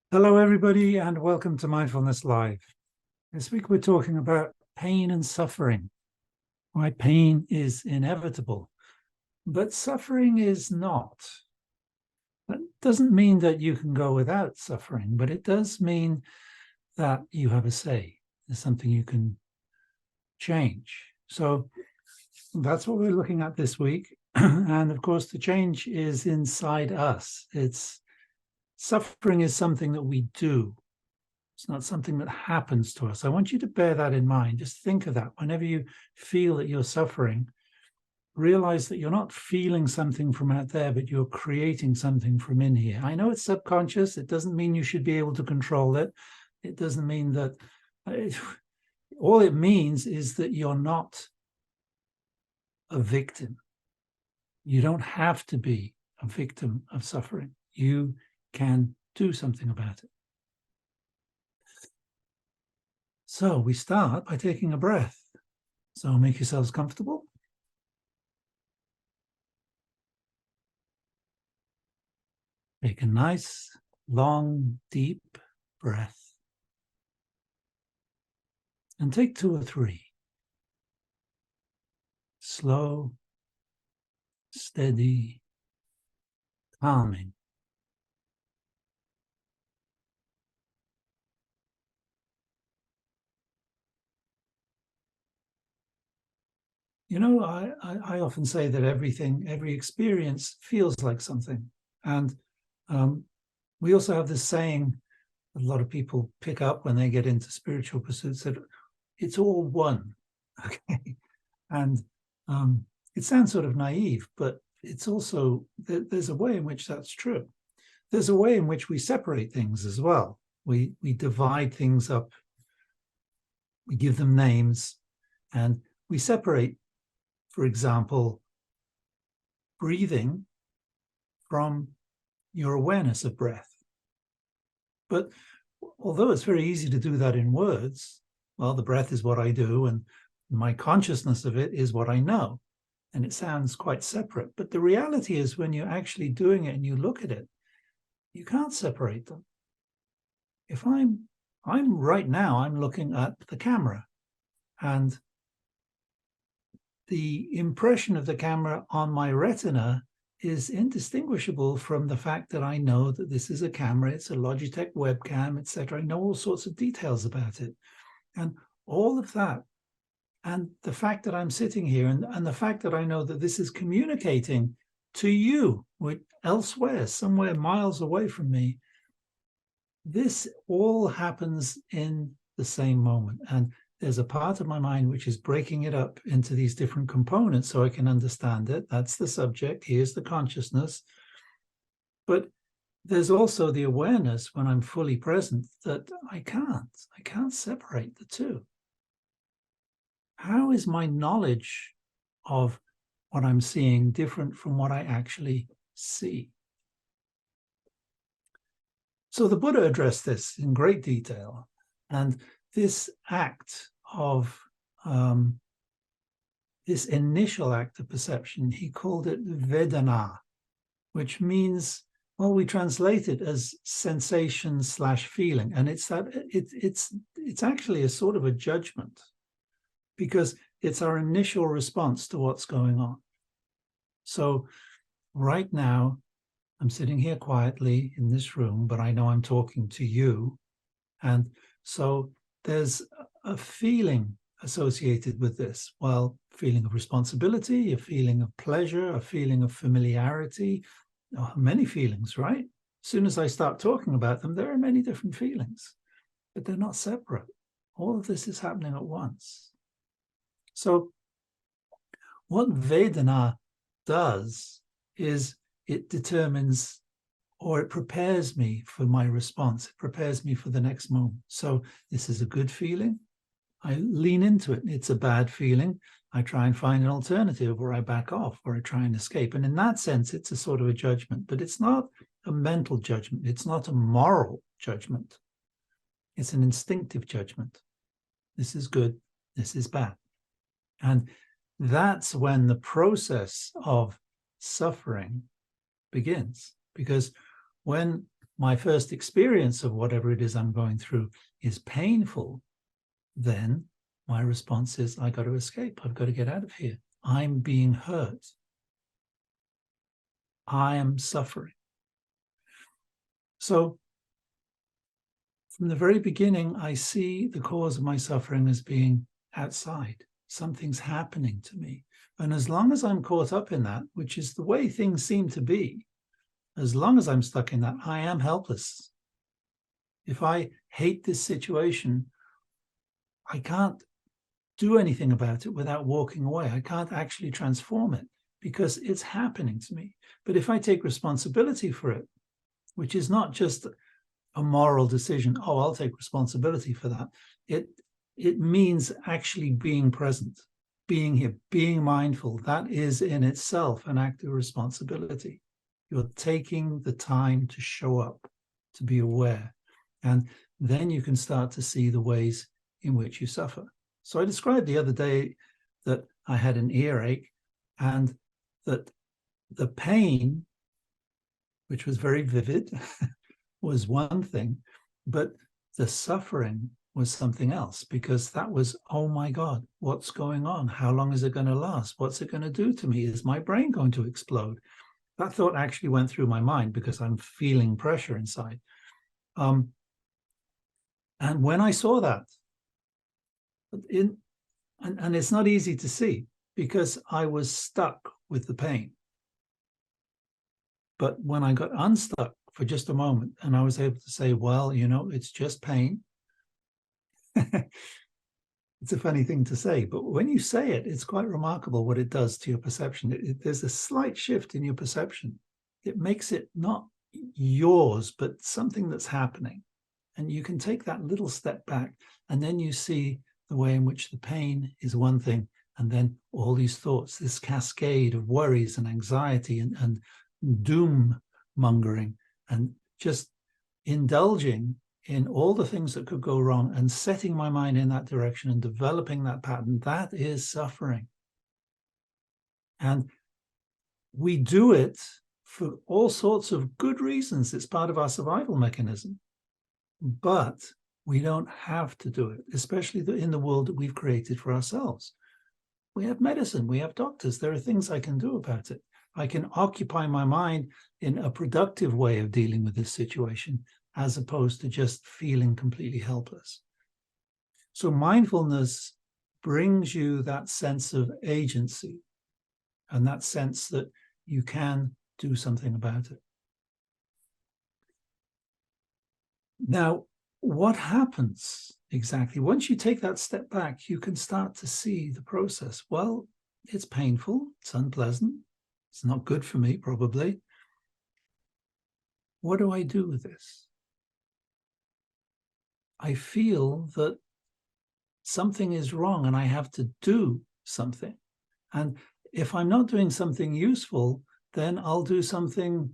Hello, everybody, and welcome to Mindfulness Live. This week we're talking about pain and suffering, why pain is inevitable, but suffering is not. That doesn't mean that you can go without suffering, but it does mean that you have a say. There's something you can change. So that's what we're looking at this week. And of course, the change is inside us. Suffering is something that we do. It's not something that happens to us. I want you to bear that in mind. Just think of that. Whenever you feel that you're suffering, realize that you're not feeling something from out there, but you're creating something from in here. I know it's subconscious. It doesn't mean you should be able to control it. It doesn't mean that. All it means is that you're not a victim. You don't have to be a victim of suffering. You can do something about it. So we start by taking a breath. So make yourselves comfortable. Take a nice, long, deep breath. And take 2 or 3. Slow, steady, calming. You know, I often say that every experience feels like something. And we also have this saying that a lot of people pick up when they get into spiritual pursuits, that it's all one. Okay. And it sounds sort of naive, but it's also, there's a way in which that's true. There's a way in which we separate things as well. We divide things up, we give them names, and we separate, for example, breathing from your awareness of breath. But although it's very easy to do that in words, well, the breath is what I do, and my consciousness of it is what I know. And it sounds quite separate. But the reality is, when you're actually doing it and you look at it, you can't separate them. If I'm right now, I'm looking at the camera, and the impression of the camera on my retina is indistinguishable from the fact that I know that this is a camera, it's a Logitech webcam, etc. I know all sorts of details about it. And all of that, and the fact that I'm sitting here, and the fact that I know that this is communicating to you elsewhere, somewhere miles away from me, this all happens in the same moment. And there's a part of my mind which is breaking it up into these different components so I can understand it. That's the subject. Here's the consciousness. But there's also the awareness, when I'm fully present, that I can't separate the two. How is my knowledge of what I'm seeing different from what I actually see? So the Buddha addressed this in great detail. And this act of, this initial act of perception, he called it Vedana, which means, well, we translate it as sensation / feeling. And it's actually a sort of a judgment, because it's our initial response to what's going on. So right now, I'm sitting here quietly in this room, but I know I'm talking to you. And so there's a feeling associated with this. Well, feeling of responsibility, a feeling of pleasure, a feeling of familiarity, many feelings, right? As soon as I start talking about them, there are many different feelings, but they're not separate. All of this is happening at once. So what Vedana does is it determines, or it prepares me for my response. It prepares me for the next moment. So this is a good feeling. I lean into it. It's a bad feeling. I try and find an alternative, or I back off, or I try and escape. And in that sense, it's a sort of a judgment, but it's not a mental judgment. It's not a moral judgment. It's an instinctive judgment. This is good. This is bad. And that's when the process of suffering begins. Because when my first experience of whatever it is I'm going through is painful, then my response is, I got to escape. I've got to get out of here. I'm being hurt. I am suffering. So from the very beginning, I see the cause of my suffering as being outside. Something's happening to me. And as long as I'm caught up in that, which is the way things seem to be, as long as I'm stuck in that, I am helpless. If I hate this situation, I can't do anything about it without walking away. I can't actually transform it because it's happening to me. But if I take responsibility for it, which is not just a moral decision, oh, I'll take responsibility for that. It means actually being present, being here, being mindful. That is in itself an act of responsibility. You're taking the time to show up, to be aware. And then you can start to see the ways in which you suffer. So I described the other day that I had an earache and that the pain, which was very vivid, was one thing, but the suffering was something else, because that was, oh my God, what's going on? How long is it going to last? What's it going to do to me? Is my brain going to explode? That thought actually went through my mind because I'm feeling pressure inside. And when I saw that, and it's not easy to see because I was stuck with the pain. But when I got unstuck for just a moment and I was able to say, well, you know, it's just pain. It's a funny thing to say, but when you say it, it's quite remarkable what it does to your perception. There's a slight shift in your perception. It makes it not yours, but something that's happening. And you can take that little step back, and then you see the way in which the pain is one thing, and then all these thoughts, this cascade of worries and anxiety and doom mongering, and just indulging in all the things that could go wrong and setting my mind in that direction and developing that pattern. That is suffering. And we do it for all sorts of good reasons. It's part of our survival mechanism. But we don't have to do it, especially in the world that we've created for ourselves. We have medicine, we have doctors. There are things I can do about it. I can occupy my mind in a productive way of dealing with this situation, as opposed to just feeling completely helpless. So mindfulness brings you that sense of agency and that sense that you can do something about it. Now, what happens exactly? Once you take that step back, you can start to see the process. Well, it's painful, it's unpleasant, it's not good for me, probably. What do I do with this? I feel that something is wrong and I have to do something. And if I'm not doing something useful, then I'll do something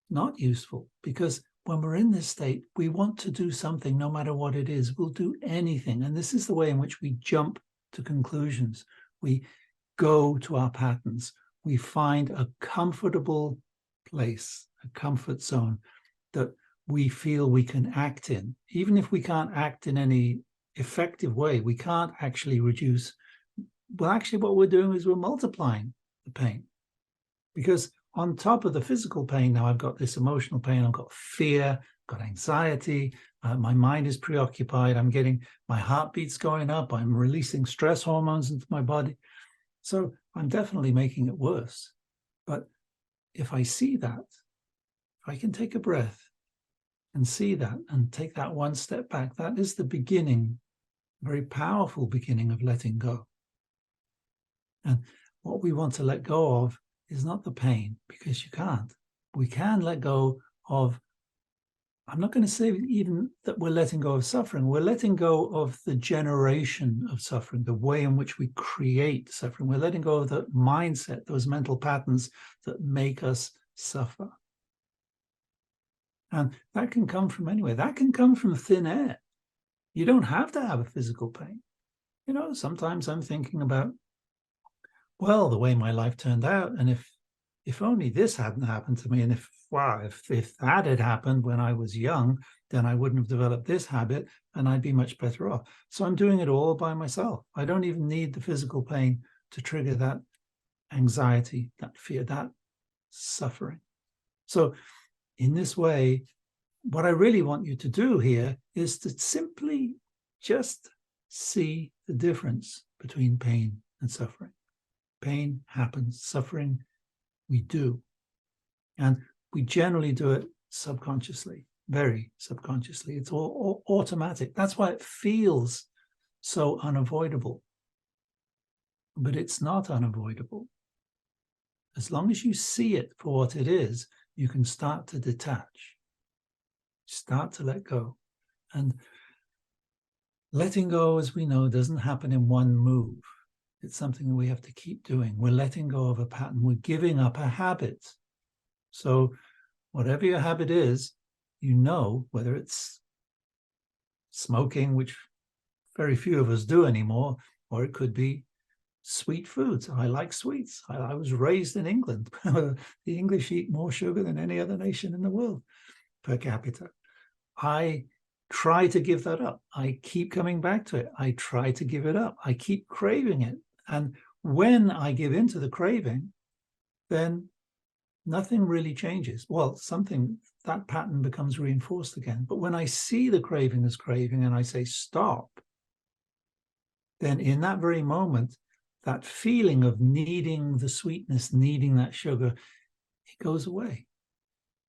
not useful, because when we're in this state, we want to do something no matter what it is. We'll do anything. And this is the way in which we jump to conclusions. We go to our patterns. We find a comfortable place, a comfort zone that we feel we can act in. Even if we can't act in any effective way, we can't actually reduce. Well, actually, what we're doing is we're multiplying the pain. Because on top of the physical pain, now I've got this emotional pain, I've got fear, got anxiety, my mind is preoccupied, I'm getting my heartbeats going up, I'm releasing stress hormones into my body. So I'm definitely making it worse. But if I see that, if I can take a breath and see that and take that one step back, that is the beginning, very powerful beginning of letting go. And what we want to let go of is not the pain, because you can't. We can let go of, I'm not going to say even that we're letting go of suffering, we're letting go of the generation of suffering, the way in which we create suffering. We're letting go of the mindset, those mental patterns that make us suffer. And that can come from anywhere. That can come from thin air. You don't have to have a physical pain. You know, sometimes I'm thinking about, well, the way my life turned out, and if if only this hadn't happened to me, and if that had happened when I was young, then I wouldn't have developed this habit and I'd be much better off. So I'm doing it all by myself. I don't even need the physical pain to trigger that anxiety, that fear, that suffering. So in this way, what I really want you to do here is to simply just see the difference between pain and suffering. Pain happens, suffering we do. And we generally do it subconsciously, very subconsciously. It's all automatic. That's why it feels so unavoidable. But it's not unavoidable. As long as you see it for what it is, you can start to detach, start to let go. And letting go, as we know, doesn't happen in one move. It's something that we have to keep doing. We're letting go of a pattern. We're giving up a habit. So whatever your habit is, you know, whether it's smoking, which very few of us do anymore, or it could be sweet foods. I like sweets. I was raised in England. The English eat more sugar than any other nation in the world per capita. I try to give that up. I keep coming back to it. I try to give it up. I keep craving it. And when I give in to the craving, then nothing really changes. Well, that pattern becomes reinforced again. But when I see the craving as craving and I say stop, then in that very moment, that feeling of needing the sweetness, needing that sugar, it goes away.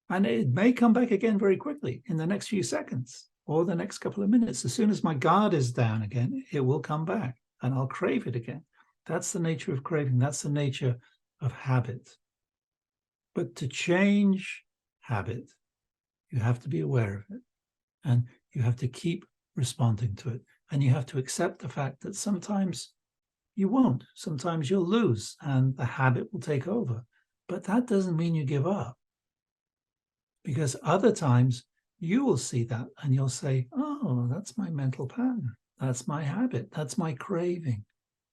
And it may come back again very quickly in the next few seconds or the next couple of minutes. As soon as my guard is down again, it will come back and I'll crave it again. That's the nature of craving. That's the nature of habit. But to change habit, you have to be aware of it and you have to keep responding to it. And you have to accept the fact that sometimes you won't. Sometimes you'll lose and the habit will take over. But that doesn't mean you give up. Because other times you will see that and you'll say, oh, that's my mental pattern. That's my habit. That's my craving.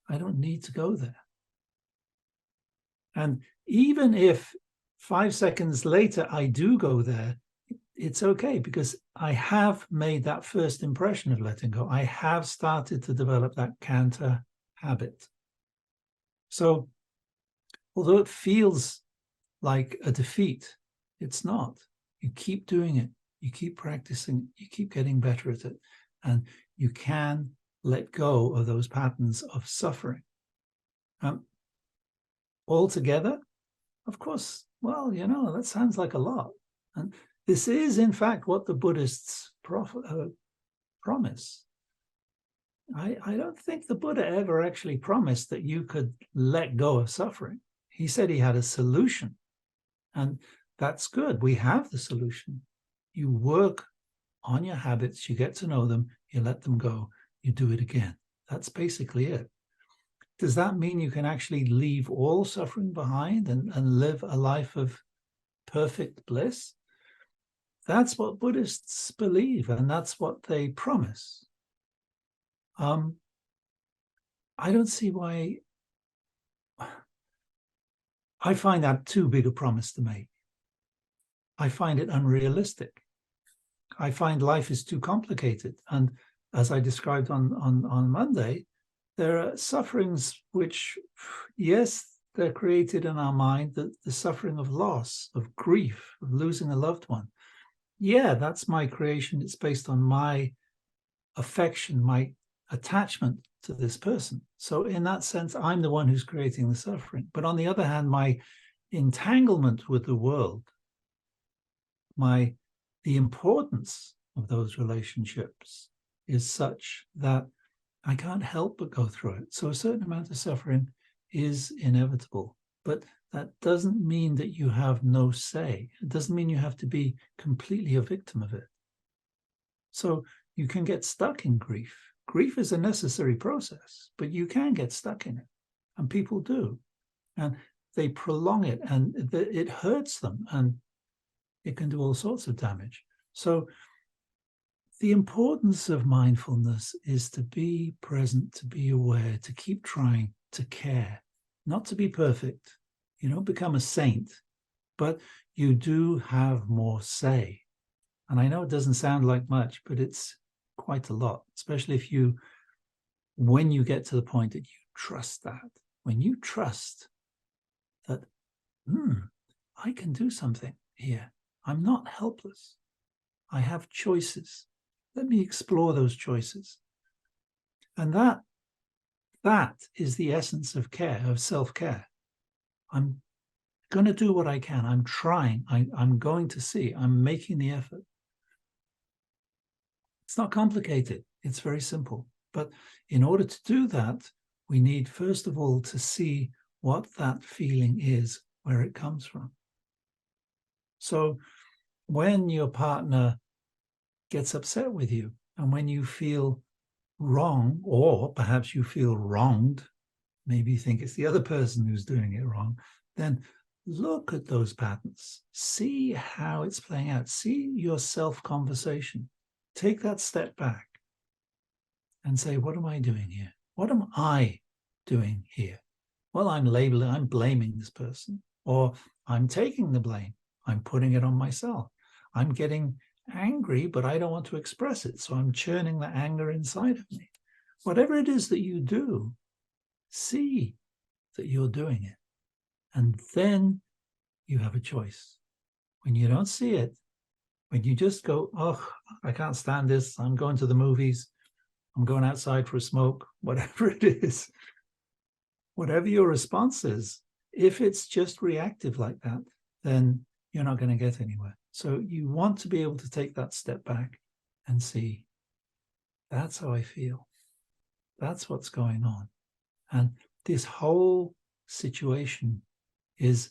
I don't need to go there. And even if 5 seconds later I do go there, it's okay because I have made that first impression of letting go. I have started to develop that counter habit. So although it feels like a defeat, it's not. You keep doing it. You keep practicing. You keep getting better at it. And you can let go of those patterns of suffering. Altogether, of course, well, that sounds like a lot. And this is, in fact, what the Buddhists promise. I don't think the Buddha ever actually promised that you could let go of suffering. He said he had a solution. And that's good. We have the solution. You work on your habits, you get to know them, you let them go, you do it again. That's basically it. Does that mean you can actually leave all suffering behind and live a life of perfect bliss? That's what Buddhists believe, and that's what they promise. I don't see why. I find that too big a promise to make. I find it unrealistic. I find life is too complicated. And as I described on Monday, there are sufferings which, yes, they're created in our mind, the suffering of loss, of grief, of losing a loved one. Yeah, that's my creation. It's based on my affection, my attachment to this person. So in that sense, I'm the one who's creating the suffering. But on the other hand, my entanglement with the world, the importance of those relationships is such that I can't help but go through it. So a certain amount of suffering is inevitable, but that doesn't mean that you have no say. It doesn't mean you have to be completely a victim of it. So you can get stuck in grief. Grief is a necessary process, but you can get stuck in it, and people do. And they prolong it, and it hurts them, and it can do all sorts of damage. So the importance of mindfulness is to be present, to be aware, to keep trying, to care, not to be perfect, You don't become a saint, but you do have more say. And I know it doesn't sound like much, but it's quite a lot, especially when you get to the point that you trust that. When you trust that, I can do something here. I'm not helpless. I have choices. Let me explore those choices. And that is the essence of care, of self-care. I'm going to do what I can. I'm trying. I'm going to see. I'm making the effort. It's not complicated. It's very simple. But in order to do that, we need, first of all, to see what that feeling is, where it comes from. So when your partner gets upset with you, and when you feel wrong, or perhaps you feel wronged, maybe you think it's the other person who's doing it wrong, then look at those patterns. See how it's playing out. See your self-conversation. Take that step back and say, what am I doing here? What am I doing here? Well, I'm blaming this person, or I'm taking the blame. I'm putting it on myself. I'm getting angry, but I don't want to express it. So I'm churning the anger inside of me. Whatever it is that you do, see that you're doing it. And then you have a choice. When you don't see it, when you just go, oh, I can't stand this. I'm going to the movies. I'm going outside for a smoke, whatever it is, whatever your response is, if it's just reactive like that, then you're not going to get anywhere. So you want to be able to take that step back and see, that's how I feel. That's what's going on. And this whole situation is,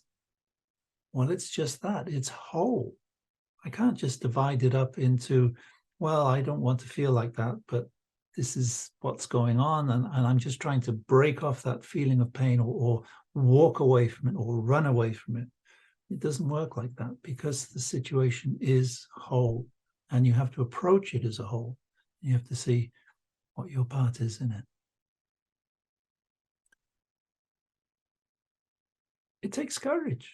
well, it's just that. It's whole. I can't just divide it up into, well, I don't want to feel like that, but this is what's going on. And I'm just trying to break off that feeling of pain, or walk away from it, or run away from it. It doesn't work like that, because the situation is whole, and you have to approach it as a whole. You have to see what your part is in it. It takes courage.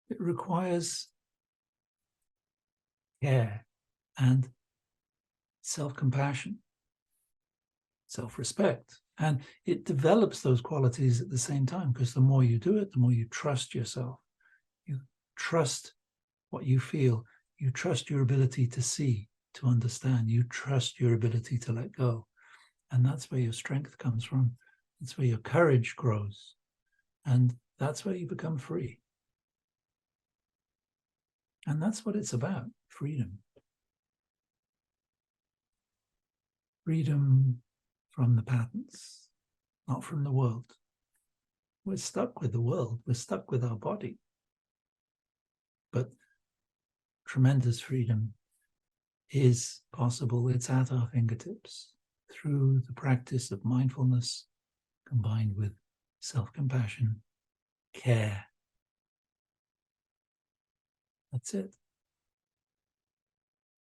It requires care and self-compassion, self-respect. And it develops those qualities at the same time, because the more you do it, the more you trust yourself. You trust what you feel. You trust your ability to see, to understand. You trust your ability to let go. And that's where your strength comes from. That's where your courage grows. And that's where you become free. And that's what it's about, freedom. Freedom from the patterns, not from the world. We're stuck with the world. We're stuck with our body. But tremendous freedom is possible. It's at our fingertips through the practice of mindfulness combined with self-compassion, care. That's it.